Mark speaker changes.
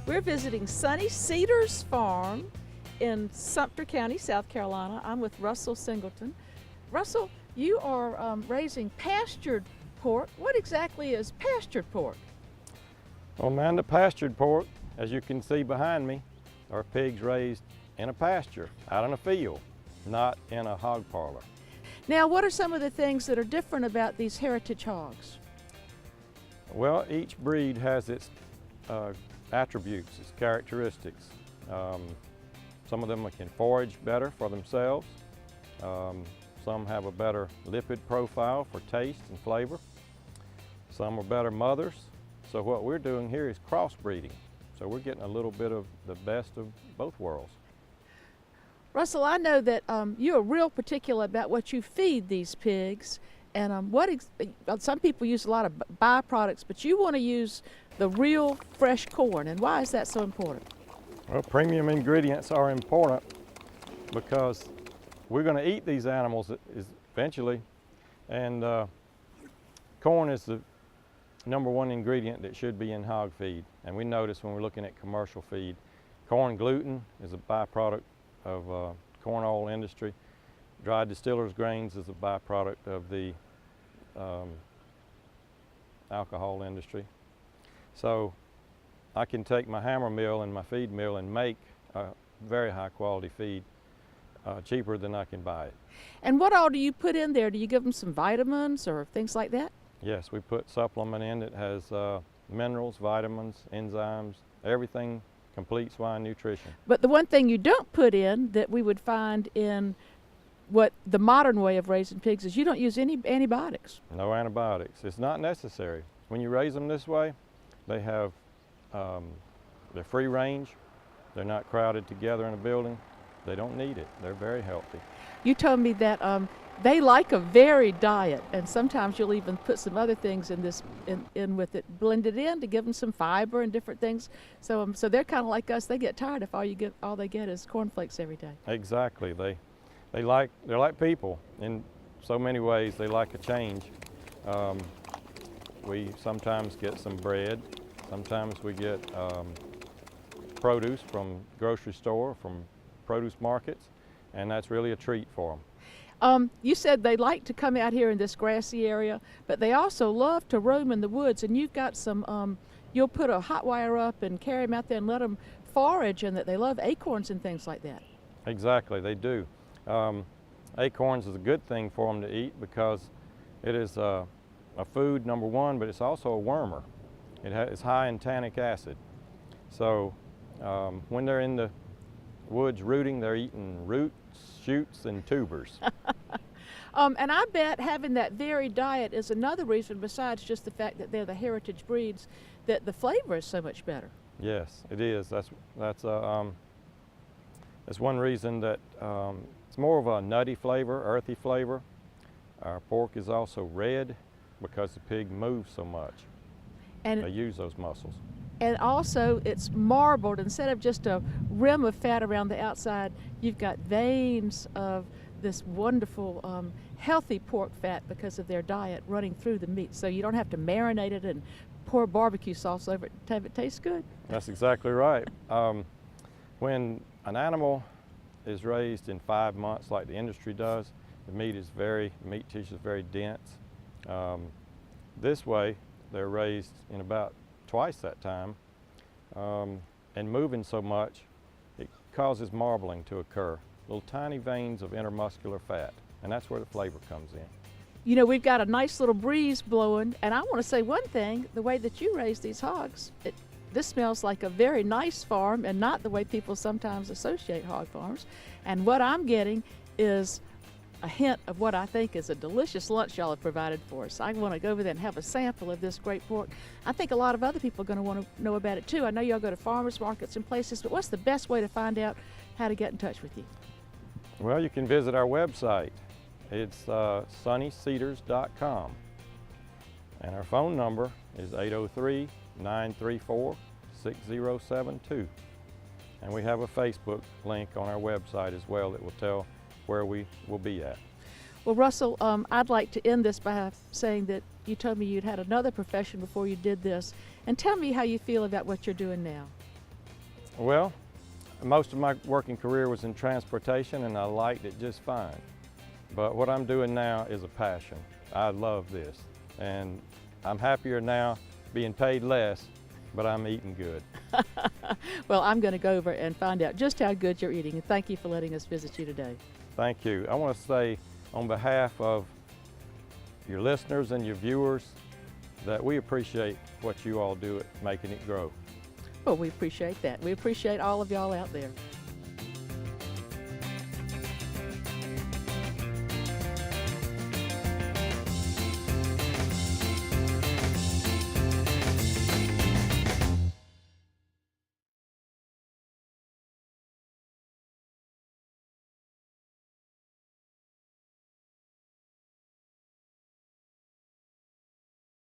Speaker 1: We're visiting Sunny Cedars Farm in Sumter County, South Carolina. I'm with Russell Singleton. Russell, you are raising pastured pork. What exactly is pastured pork?
Speaker 2: Well, Amanda, pastured pork, as you can see behind me, are pigs raised in a pasture, out in a field, not in a hog parlor.
Speaker 1: Now, what are some of the things that are different about these heritage hogs?
Speaker 2: Well, each breed has its attributes, its characteristics. Some of them can forage better for themselves. Some have a better lipid profile for taste and flavor. Some are better mothers. So what we're doing here is crossbreeding. So we're getting a little bit of the best of both worlds.
Speaker 1: Russell, I know that you're real particular about what you feed these pigs, and some people use a lot of byproducts, but you want to use the real fresh corn, and why is that so important?
Speaker 2: Well, premium ingredients are important because we're going to eat these animals eventually, and corn is the #1 ingredient that should be in hog feed. And we notice when we're looking at commercial feed, corn gluten is a byproduct of corn oil industry. Dried distillers grains is a byproduct of the alcohol industry. So I can take my hammer mill and my feed mill and make a very high quality feed cheaper than I can buy it.
Speaker 1: And what all do you put in there? Do you give them some vitamins or things like that?
Speaker 2: Yes, we put supplement in that has minerals, vitamins, enzymes, everything, complete swine nutrition.
Speaker 1: But the one thing you don't put in that we would find in what the modern way of raising pigs is you don't use any antibiotics.
Speaker 2: No antibiotics. It's not necessary. When you raise them this way, they have, they're free range. They're not crowded together in a building. They don't need it. They're very healthy.
Speaker 1: You told me that they like a varied diet, and sometimes you'll even put some other things in with it, blend it in to give them some fiber and different things. So they're kind of like us. They get tired if all they get is cornflakes every day.
Speaker 2: Exactly. They're like people in so many ways. They like a change. We sometimes get some bread. Sometimes we get produce from grocery store, from produce markets, and that's really a treat for them.
Speaker 1: You said they like to come out here in this grassy area, but they also love to roam in the woods, and you've got some, you'll put a hot wire up and carry them out there and let them forage, and that they love acorns and things like that.
Speaker 2: Exactly, they do. Acorns is a good thing for them to eat because it is a food, #1, but it's also a wormer. It's high in tannic acid. So when they're in the woods rooting, they're eating roots, shoots, and tubers.
Speaker 1: And I bet having that varied diet is another reason, besides just the fact that they're the heritage breeds, that the flavor is so much better.
Speaker 2: Yes, it is. That's one reason that it's more of a nutty flavor, earthy flavor. Our pork is also red because the pig moves so much.
Speaker 1: And
Speaker 2: they use those muscles.
Speaker 1: And also it's marbled. Instead of just a rim of fat around the outside, you've got veins of this wonderful healthy pork fat because of their diet running through the meat. So you don't have to marinate it and pour barbecue sauce over it to have it taste good.
Speaker 2: That's exactly right. When an animal is raised in 5 months like the industry does, the meat tissue is very dense. This way they're raised in about twice that time, and moving so much, it causes marbling to occur. Little tiny veins of intermuscular fat, and that's where the flavor comes in.
Speaker 1: You know, we've got a nice little breeze blowing, and I want to say one thing, the way that you raise these hogs, this smells like a very nice farm and not the way people sometimes associate hog farms. And what I'm getting is a hint of what I think is a delicious lunch y'all have provided for us. I want to go over there and have a sample of this great pork. I think a lot of other people are going to want to know about it too. I know y'all go to farmers markets and places, but what's the best way to find out how to get in touch with you?
Speaker 2: Well, you can visit our website. It's sunnycedars.com. And our phone number is 803-934-6072. And we have a Facebook link on our website as well that will tell where we will be at.
Speaker 1: Well, Russell, I'd like to end this by saying that you told me you'd had another profession before you did this. And tell me how you feel about what you're doing now.
Speaker 2: Well, most of my working career was in transportation, and I liked it just fine. But what I'm doing now is a passion. I love this, and I'm happier now being paid less, but I'm eating good.
Speaker 1: Well, I'm going to go over and find out just how good you're eating, and thank you for letting us visit you today.
Speaker 2: Thank you. I want to say on behalf of your listeners and your viewers that we appreciate what you all do at making it grow.
Speaker 1: Well, we appreciate that. We appreciate all of y'all out there.